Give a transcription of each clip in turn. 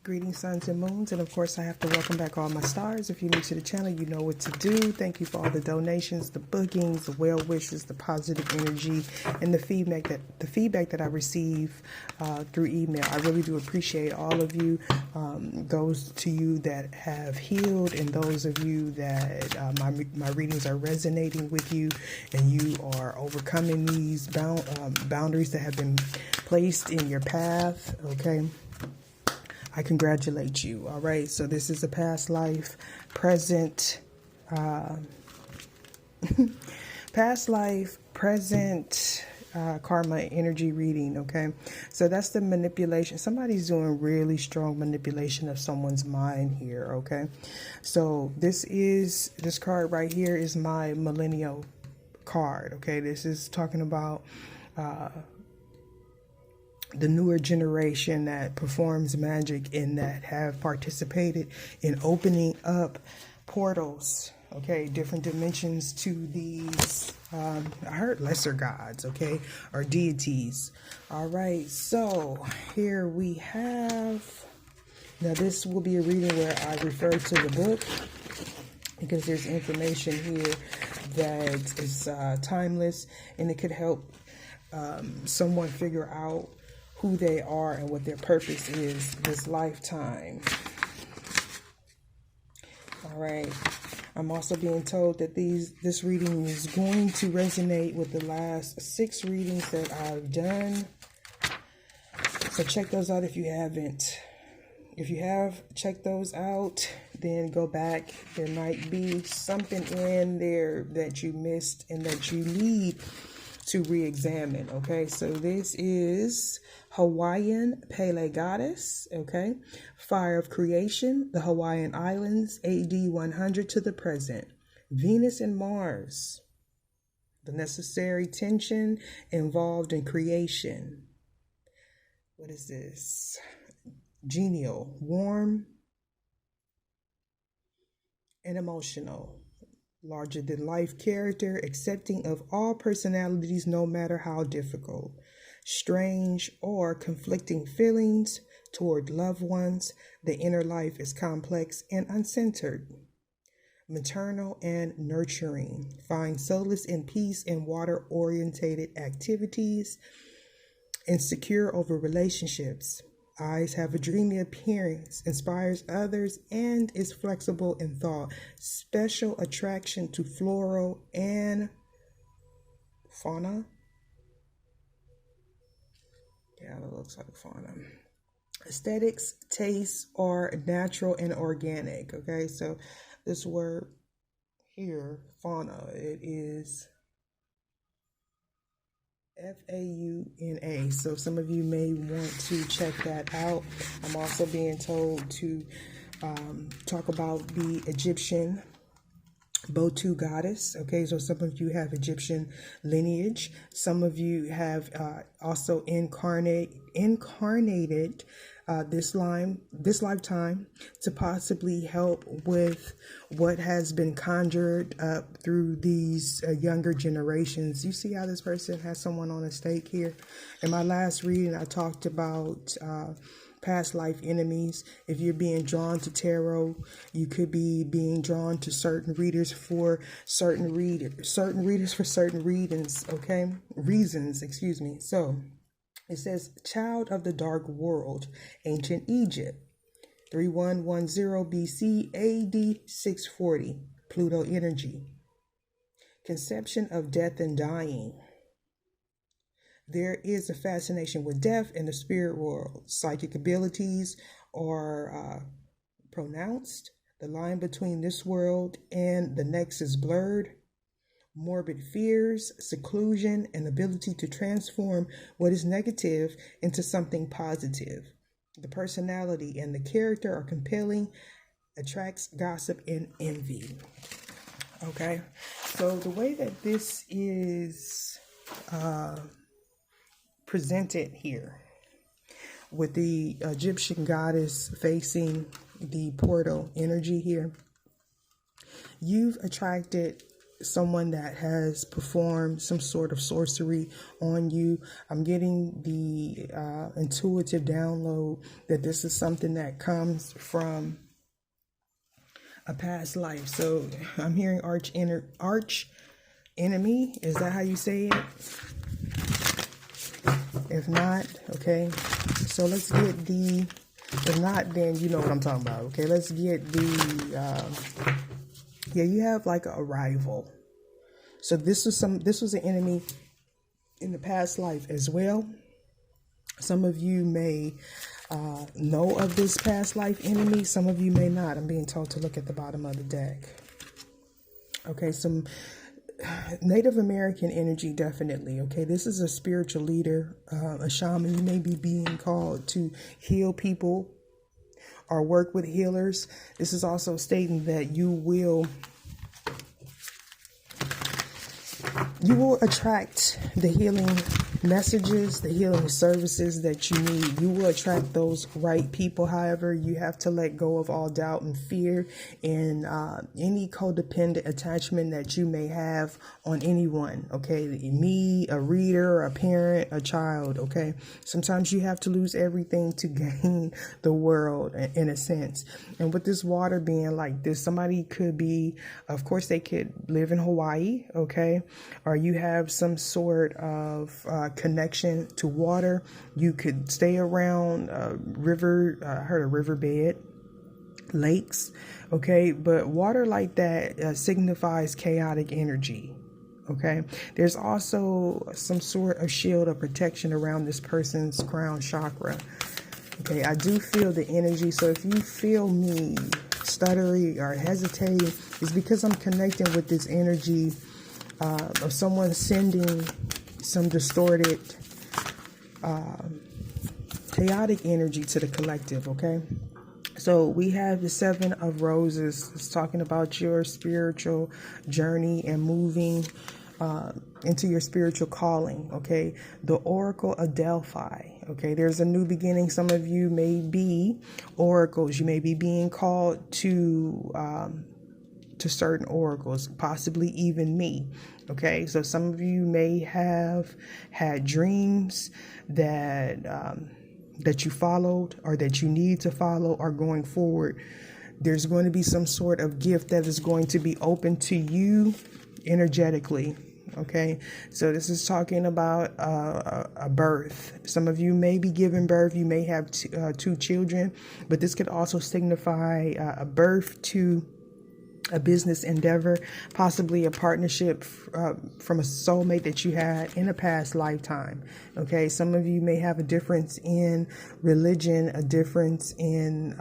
Greetings, suns and moons, and of course I have to welcome back all my stars. If you're new to the channel, you know what to do. Thank you for all the donations, the bookings, the well wishes, the positive energy, and the feedback that I receive through email. I really do appreciate all of you. Those to you that have healed, and those of you that my readings are resonating with you, and you are overcoming these boundaries that have been placed in your path. Okay. I congratulate you. All right. So this is a past life, present, past life, present, karma energy reading. Okay. So that's the manipulation. Somebody's doing really strong manipulation of someone's mind here. Okay. So this card right here is my millennial card. Okay. This is talking about, the newer generation that performs magic and that have participated in opening up portals, okay, different dimensions to these, I heard lesser gods, okay, or deities. All right, so here we have, now this will be a reading where I refer to the book because there's information here that is timeless, and it could help someone figure out who they are and what their purpose is this lifetime. All right. I'm also being told that this reading is going to resonate with the last 6 readings that I've done. So check those out if you haven't. If you have checked those out, then go back. There might be something in there that you missed and that you need to re-examine. Okay, so this is Hawaiian Pele Goddess, okay, Fire of Creation, the Hawaiian Islands, AD 100 to the present, Venus and Mars, the necessary tension involved in creation. What is this? Genial, warm, and emotional. Larger than life character, accepting of all personalities no matter how difficult, strange or conflicting feelings toward loved ones. The inner life is complex and uncentered. Maternal and nurturing. Find solace and peace in water-orientated activities. Insecure over relationships. Eyes have a dreamy appearance, inspires others, and is flexible in thought. Special attraction to floral and fauna. Yeah, it looks like fauna. Aesthetics, tastes are natural and organic. Okay, so this word here, fauna, it is Fauna. So some of you may want to check that out. I'm also being told to talk about the Egyptian Botu goddess. Okay, so some of you have Egyptian lineage. Some of you have also incarnated this lifetime to possibly help with what has been conjured up through these younger generations. You see how this person has someone on a stake here? In my last reading, I talked about past life enemies. If you're being drawn to tarot, you could be being drawn to certain readers for certain readings, okay? Reasons. So it says, Child of the Dark World, Ancient Egypt, 3110 BC, AD 640, Pluto energy. Conception of death and dying. There is a fascination with death in the spirit world. Psychic abilities are pronounced. The line between this world and the next is blurred. Morbid fears, seclusion, and ability to transform what is negative into something positive. The personality and the character are compelling, attracts gossip and envy. Okay, so the way that this is presented here with the Egyptian goddess facing the portal energy here, you've attracted someone that has performed some sort of sorcery on you. I'm getting the intuitive download that this is something that comes from a past life. So I'm hearing arch enemy. Is that how you say it? If not, okay. So let's get the, if not, then you know what I'm talking about. Okay, let's get the, yeah, you have like a rival. So this was an enemy in the past life as well. Some of you may know of this past life enemy. Some of you may not. I'm being told to look at the bottom of the deck. Okay, some Native American energy, definitely. Okay, this is a spiritual leader, a shaman. You may be being called to heal people or work with healers. This is also stating that you will attract the healing messages, the healing services that you need. You will attract those right people. However, you have to let go of all doubt and fear and any codependent attachment that you may have on anyone. Okay, me, a reader, a parent, a child. Okay, sometimes you have to lose everything to gain the world, in a sense. And with this water being like this, somebody could be, of course, they could live in Hawaii. Okay, or you have some sort of connection to water. You could stay around river, I heard a riverbed, lakes. Okay, but water like that signifies chaotic energy. Okay, there's also some sort of shield of protection around this person's crown chakra. Okay, I do feel the energy. So if you feel me stuttery or hesitating, it's because I'm connecting with this energy of someone sending some distorted, chaotic energy to the collective. Okay, so we have the Seven of Roses. It's talking about your spiritual journey and moving into your spiritual calling. Okay, the Oracle of Delphi. Okay, there's a new beginning. Some of you may be oracles. You may be being called to certain oracles, possibly even me. Okay, so some of you may have had dreams that that you followed or that you need to follow, or going forward, there's going to be some sort of gift that is going to be open to you energetically. Okay, so this is talking about a birth. Some of you may be giving birth. You may have two children, but this could also signify a birth to a business endeavor, possibly a partnership from a soulmate that you had in a past lifetime. Okay, some of you may have a difference in religion, a difference in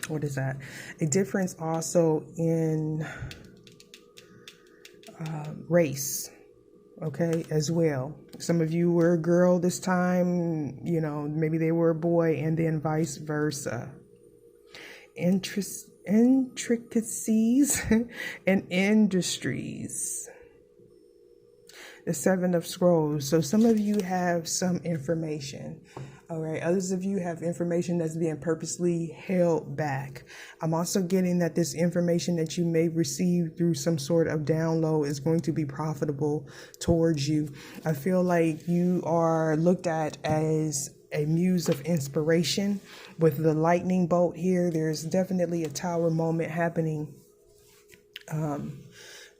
what is that? A difference also in race. Okay, as well. Some of you were a girl this time, you know, maybe they were a boy, and then vice versa. Intricacies and industries. The Seven of Scrolls. So some of you have some information. All right. Others of you have information that's being purposely held back. I'm also getting that this information that you may receive through some sort of download is going to be profitable towards you. I feel like you are looked at as a muse of inspiration. With the lightning bolt here, there's definitely a tower moment happening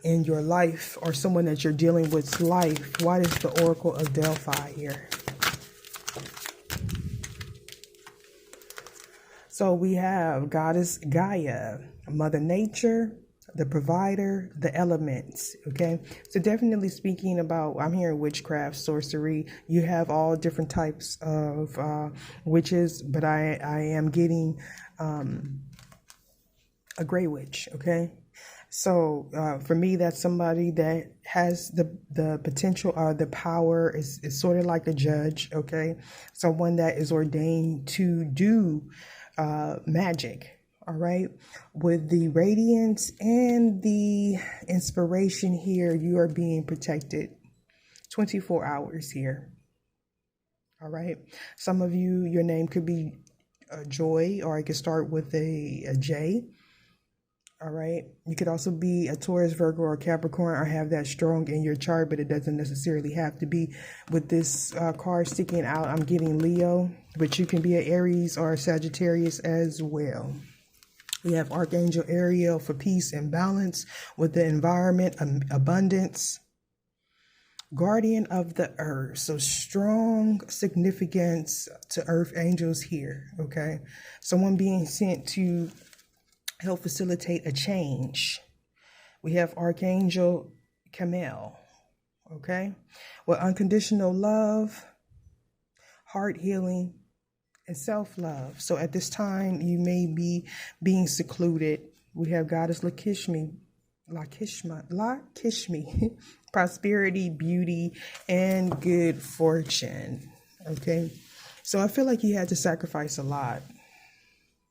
in your life, or someone that you're dealing with's life. Why is the Oracle of Delphi here? So we have Goddess Gaia, Mother Nature, the provider, the elements. Okay, so definitely speaking about, I'm hearing witchcraft, sorcery. You have all different types of witches, but I am getting a gray witch. Okay, so for me, that's somebody that has the potential or the power, is sort of like a judge. Okay, someone that is ordained to do magic. All right, with the radiance and the inspiration here, you are being protected 24 hours here. All right, some of you, your name could be Joy, or it could start with a J. All right. You could also be a Taurus, Virgo, or Capricorn, or have that strong in your chart, but it doesn't necessarily have to be. With this card sticking out, I'm getting Leo, but you can be an Aries or a Sagittarius as well. We have Archangel Ariel for peace and balance with the environment, abundance. Guardian of the earth. So strong significance to earth angels here. Okay. Someone being sent to help facilitate a change. We have Archangel Camel. Okay. With unconditional love, heart healing, and self-love. So at this time, you may be being secluded. We have Goddess Lakshmi, prosperity, beauty, and good fortune. Okay. So I feel like you had to sacrifice a lot.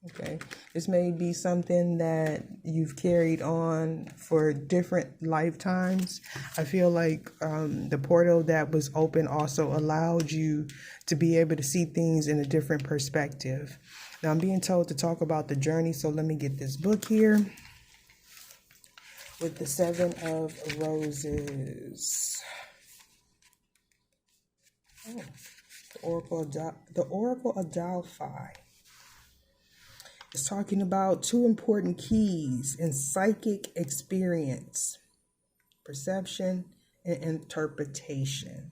Okay. This may be something that you've carried on for different lifetimes. I feel like the portal that was open also allowed you to be able to see things in a different perspective. Now I'm being told to talk about the journey. So let me get this book here with the 7 of Roses. Oh, the Oracle of Delphi. It's talking about 2 important keys in psychic experience: perception and interpretation.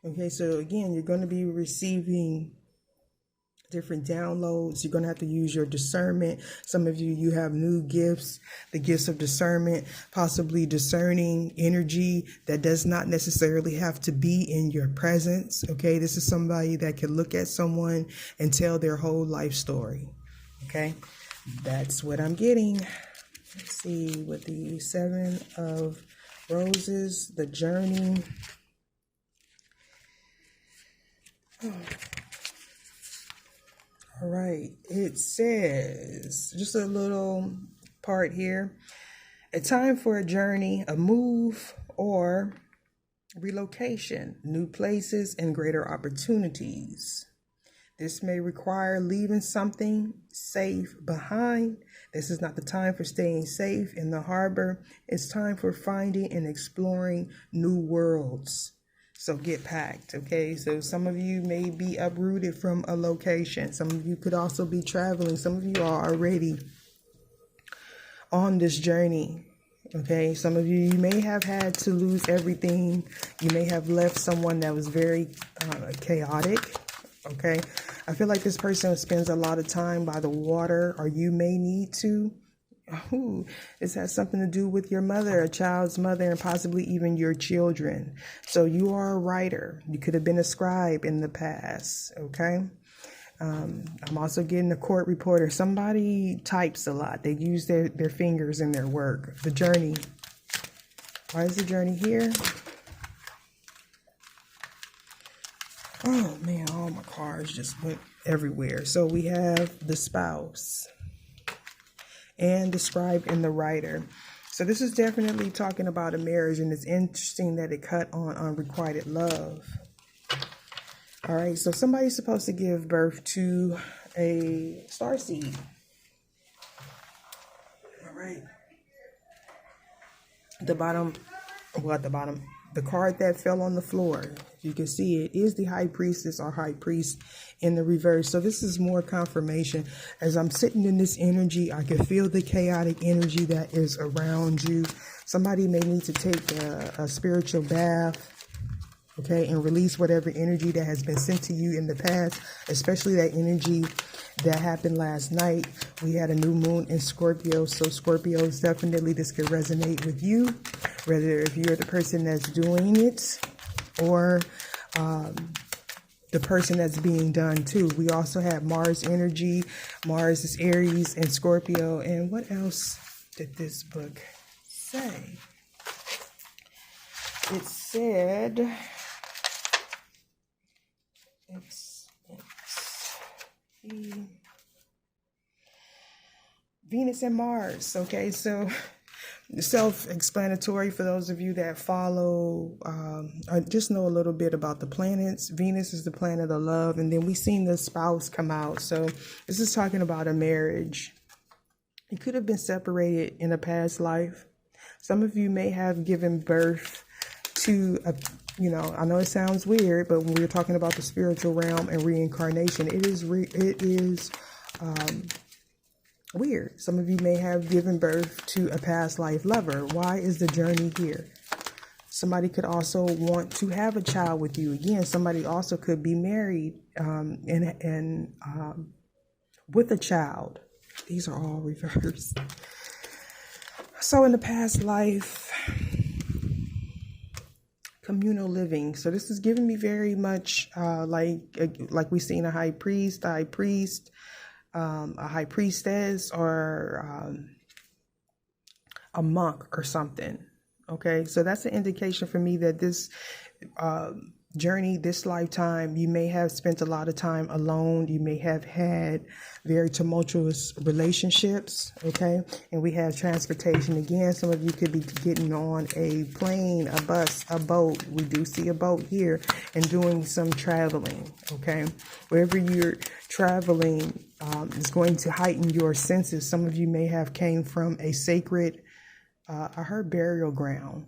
Okay, so again, you're going to be receiving different downloads. You're going to have to use your discernment. Some of you have new gifts, the gifts of discernment, possibly discerning energy that does not necessarily have to be in your presence. Okay, this is somebody that can look at someone and tell their whole life story. Okay, that's what I'm getting. Let's see, with the 7 of Roses, the journey. Oh. All right, it says, just a little part here, a time for a journey, a move, or relocation, new places and greater opportunities. This may require leaving something safe behind. This is not the time for staying safe in the harbor. It's time for finding and exploring new worlds. So get packed, okay? So some of you may be uprooted from a location. Some of you could also be traveling. Some of you are already on this journey, okay? Some of you may have had to lose everything. You may have left someone that was very chaotic, okay? I feel like this person spends a lot of time by the water, or you may need to. Ooh, this has something to do with your mother, a child's mother, and possibly even your children. So you are a writer. You could have been a scribe in the past, okay? I'm also getting a court reporter. Somebody types a lot. They use their fingers in their work. The journey. Why is the journey here? Oh, man, all my cards just went everywhere. So we have the spouse and described in the writer. So this is definitely talking about a marriage, and it's interesting that it cut on unrequited love. All right, so somebody's supposed to give birth to a starseed. All right. The card that fell on the floor, you can see it, is the high priestess or high priest in the reverse. So this is more confirmation. As I'm sitting in this energy, I can feel the chaotic energy that is around you. Somebody may need to take a spiritual bath, okay, and release whatever energy that has been sent to you in the past, especially that energy that happened last night. We had a new moon in Scorpio, so Scorpios, definitely this could resonate with you, whether if you're the person that's doing it or the person that's being done too. We also have Mars energy. Mars is Aries and Scorpio. And what else did this book say? It said, it's Venus and Mars. Okay, so self-explanatory for those of you that follow or just know a little bit about the planets. Venus is the planet of love, and then we seen the spouse come out. So this is talking about a marriage. You could have been separated in a past life. Some of you may have given birth to a, I know it sounds weird, but when we're talking about the spiritual realm and reincarnation, it is weird. Some of you may have given birth to a past life lover. Why is the journey here? Somebody could also want to have a child with you. Again, somebody also could be married and with a child. These are all reversed. So in the past life, communal living. So this is giving me very much like we seen a high priest, a high priestess, or a monk or something. Okay, so that's an indication for me that this journey, this lifetime, you may have spent a lot of time alone. You may have had very tumultuous relationships. Okay, and we have transportation again. Some of you could be getting on a plane, a bus, a boat. We do see a boat here, and doing some traveling. Okay, wherever you're traveling is going to heighten your senses. Some of you may have came from a sacred I heard burial ground,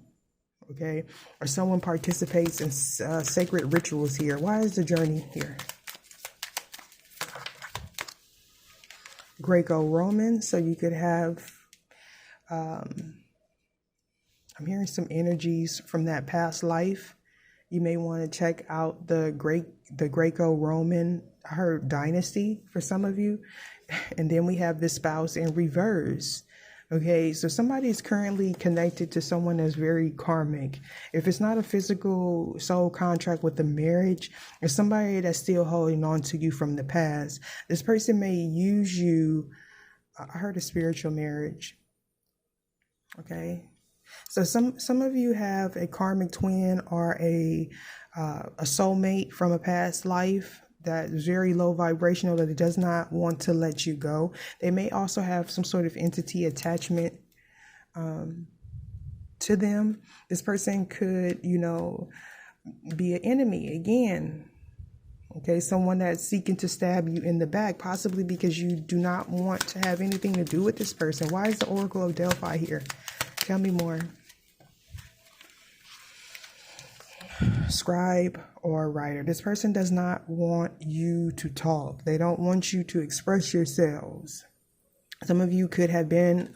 okay? Or someone participates in sacred rituals here. Why is the journey here? Greco-Roman, so you could have, I'm hearing some energies from that past life. You may want to check out the Greco-Roman, I heard dynasty for some of you. And then we have the spouse in reverse. Okay, so somebody is currently connected to someone that's very karmic. If it's not a physical soul contract with the marriage, it's somebody that's still holding on to you from the past. This person may use you. I heard a spiritual marriage. Okay, so some of you have a karmic twin or a soulmate from a past life that is very low vibrational, that it does not want to let you go. They may also have some sort of entity attachment to them. This person could, be an enemy again. Okay, someone that's seeking to stab you in the back, possibly because you do not want to have anything to do with this person. Why is the Oracle of Delphi here? Tell me more. Scribe or writer. This person does not want you to talk. They don't want you to express yourselves. Some of you could have been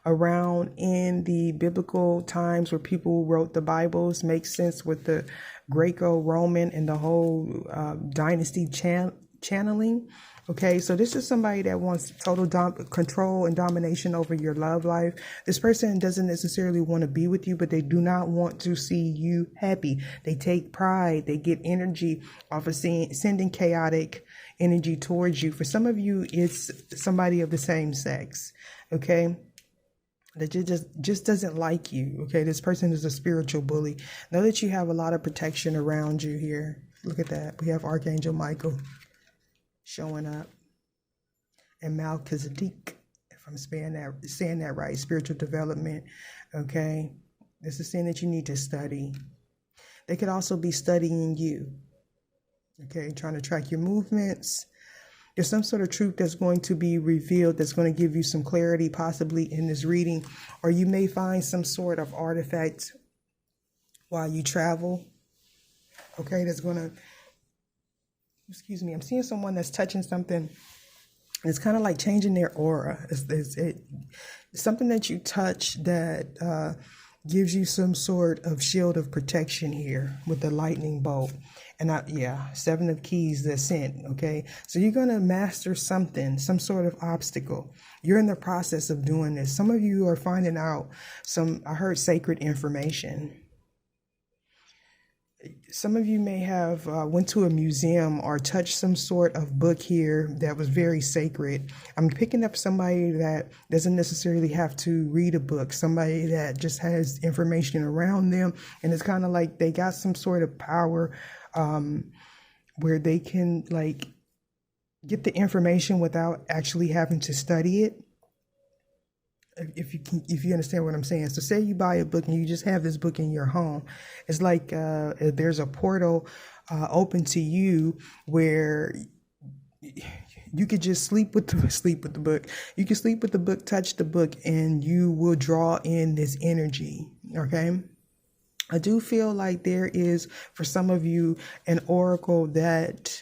around in the biblical times where people wrote the Bibles. Makes sense with the Greco-Roman and the whole dynasty channeling. Okay, so this is somebody that wants total control and domination over your love life. This person doesn't necessarily want to be with you, but they do not want to see you happy. They take pride. They get energy off of sending chaotic energy towards you. For some of you, it's somebody of the same sex. Okay, that just doesn't like you. Okay, this person is a spiritual bully. Know that you have a lot of protection around you here. Look at that. We have Archangel Michael showing up, and Melchizedek, if I'm saying that right, spiritual development. Okay, this is saying that you need to study. They could also be studying you. Okay, trying to track your movements. There's some sort of truth that's going to be revealed that's going to give you some clarity, possibly in this reading, or you may find some sort of artifact while you travel. Okay, that's going to, excuse me, I'm seeing someone that's touching something. It's kind of like changing their aura. It's something that you touch that gives you some sort of shield of protection here with the lightning bolt. And Seven of Keys, the ascent. Okay, so you're going to master something, some sort of obstacle. You're in the process of doing this. Some of you are finding out I heard sacred information. Some of you may have went to a museum or touched some sort of book here that was very sacred. I'm picking up somebody that doesn't necessarily have to read a book, somebody that just has information around them. And it's kind of like they got some sort of power where they can get the information without actually having to study it. If you understand what I'm saying. So say you buy a book and you just have this book in your home. It's like there's a portal open to you where You could just sleep with the book. You can sleep with the book, touch the book, and you will draw in this energy. Okay. I do feel like there is, for some of you, an oracle that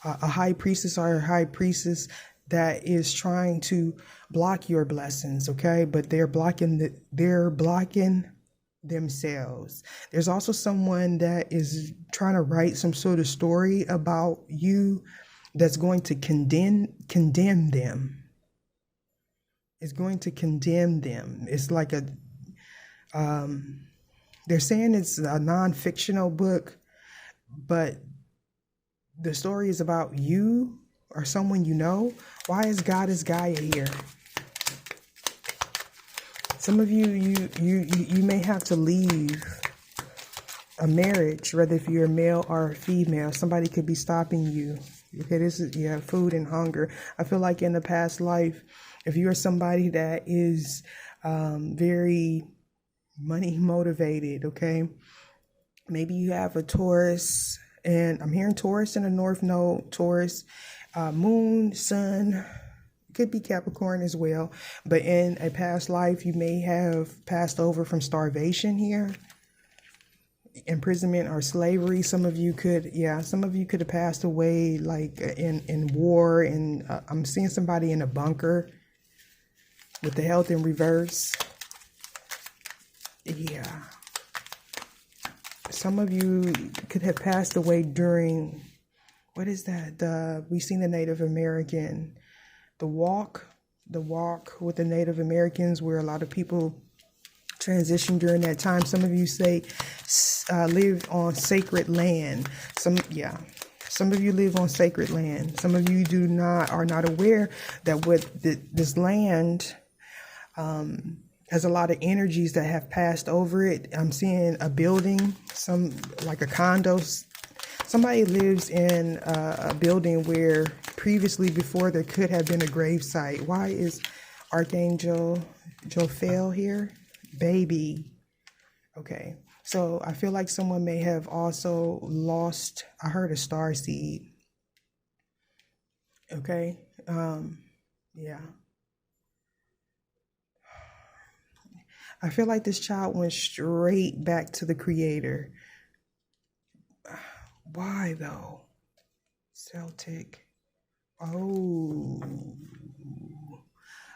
a high priestess or a high priestess that is trying to block your blessings. Okay. But they're blocking themselves. There's also someone that is trying to write some sort of story about you that's going to condemn them. It's going to condemn them. It's like they're saying it's a non-fictional book, but the story is about you or someone you know. Why is Goddess Gaia here? Some of you may have to leave a marriage, whether if you're a male or a female. Somebody could be stopping you. Okay, you have food and hunger. I feel like in the past life, if you're somebody that is very money motivated, okay, maybe you have a Taurus, and I'm hearing Taurus in the North Node, Taurus, Moon, Sun. Could be Capricorn as well, but in a past life, you may have passed over from starvation here, imprisonment or slavery. Some of you could have passed away like in war, and I'm seeing somebody in a bunker with the health in reverse. Yeah. Some of you could have passed away during, what is that? We've seen the Native American, the walk with the Native Americans, where a lot of people transitioned during that time. Some of you say lived on sacred land. Some of you live on sacred land. Some of you are not aware that this land has a lot of energies that have passed over it. I'm seeing a building, like a condo. Somebody lives in a building where previously, before, there could have been a grave site. Why is Archangel Jophiel here? Baby. Okay. So I feel like someone may have also lost, I heard a star seed. Okay. Yeah. I feel like this child went straight back to the Creator. Why though? Celtic. Oh.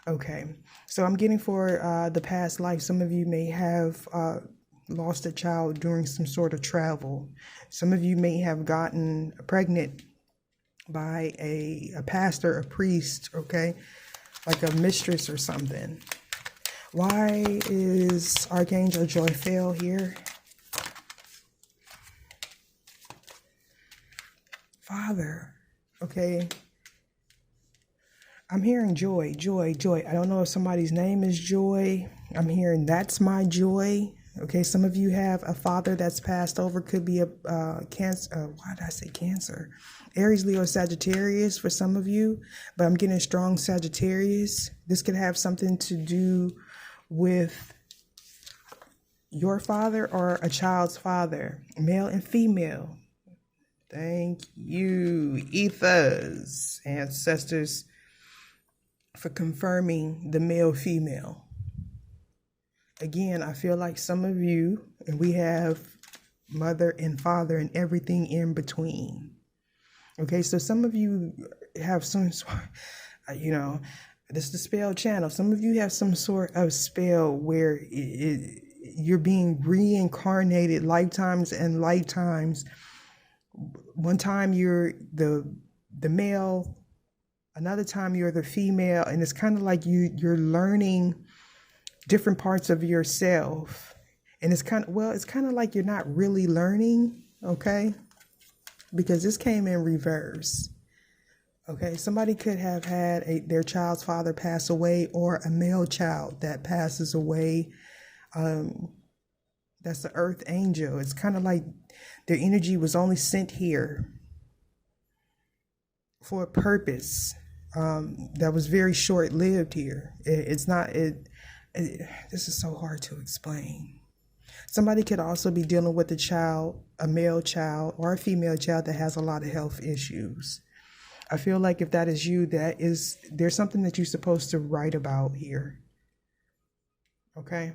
Okay. So I'm getting for the past life. Some of you may have lost a child during some sort of travel. Some of you may have gotten pregnant by a pastor, a priest, okay? Like a mistress or something. Why is Archangel Jophiel here? Father, okay? I'm hearing joy. I don't know if somebody's name is Joy. I'm hearing that's my joy. Okay, some of you have a father that's passed over. Could be a Cancer. Why did I say Cancer? Aries, Leo, Sagittarius for some of you. But I'm getting strong Sagittarius. This could have something to do with your father or a child's father, male and female. Thank you, ethers, ancestors, for confirming the male-female. Again, I feel like some of you, and we have mother and father and everything in between. Okay, so some of you have some, this is the spell channel. Some of you have some sort of spell where you're being reincarnated lifetimes and lifetimes. One time you're the male, another time you're the female, and it's kind of like you're learning different parts of yourself. And it's kind of like you're not really learning, okay? Because this came in reverse. Okay, somebody could have had their child's father pass away, or a male child that passes away. That's the earth angel. It's kind of like their energy was only sent here for a purpose that was very short-lived here. This is so hard to explain. Somebody could also be dealing with a child, a male child or a female child that has a lot of health issues. I feel like if that is you, there's something that you're supposed to write about here. Okay.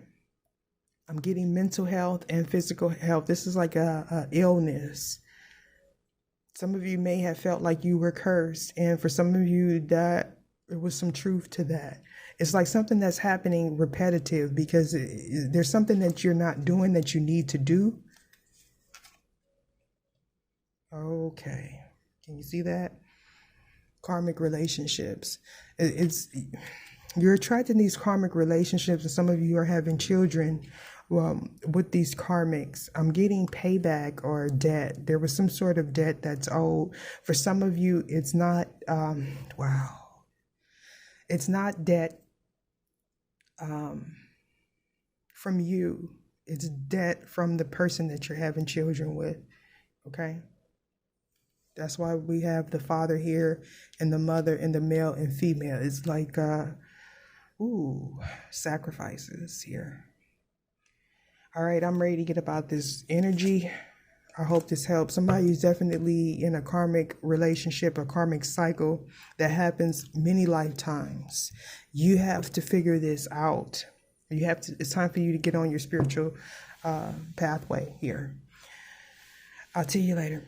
I'm getting mental health and physical health. This is like a illness. Some of you may have felt like you were cursed. And for some of you, that there was some truth to that. It's like something that's happening repetitive because there's something that you're not doing that you need to do. Okay. Can you see that? Karmic relationships. You're attracting these karmic relationships, and some of you are having children with these karmics. I'm getting payback or debt. There was some sort of debt that's owed. For some of you, it's not, wow. It's not debt from you. It's debt from the person that you're having children with, okay? That's why we have the father here and the mother and the male and female. It's like, sacrifices here. All right, I'm ready to get about this energy. I hope this helps. Somebody is definitely in a karmic relationship, a karmic cycle that happens many lifetimes. You have to figure this out. It's time for you to get on your spiritual pathway here. I'll see you later.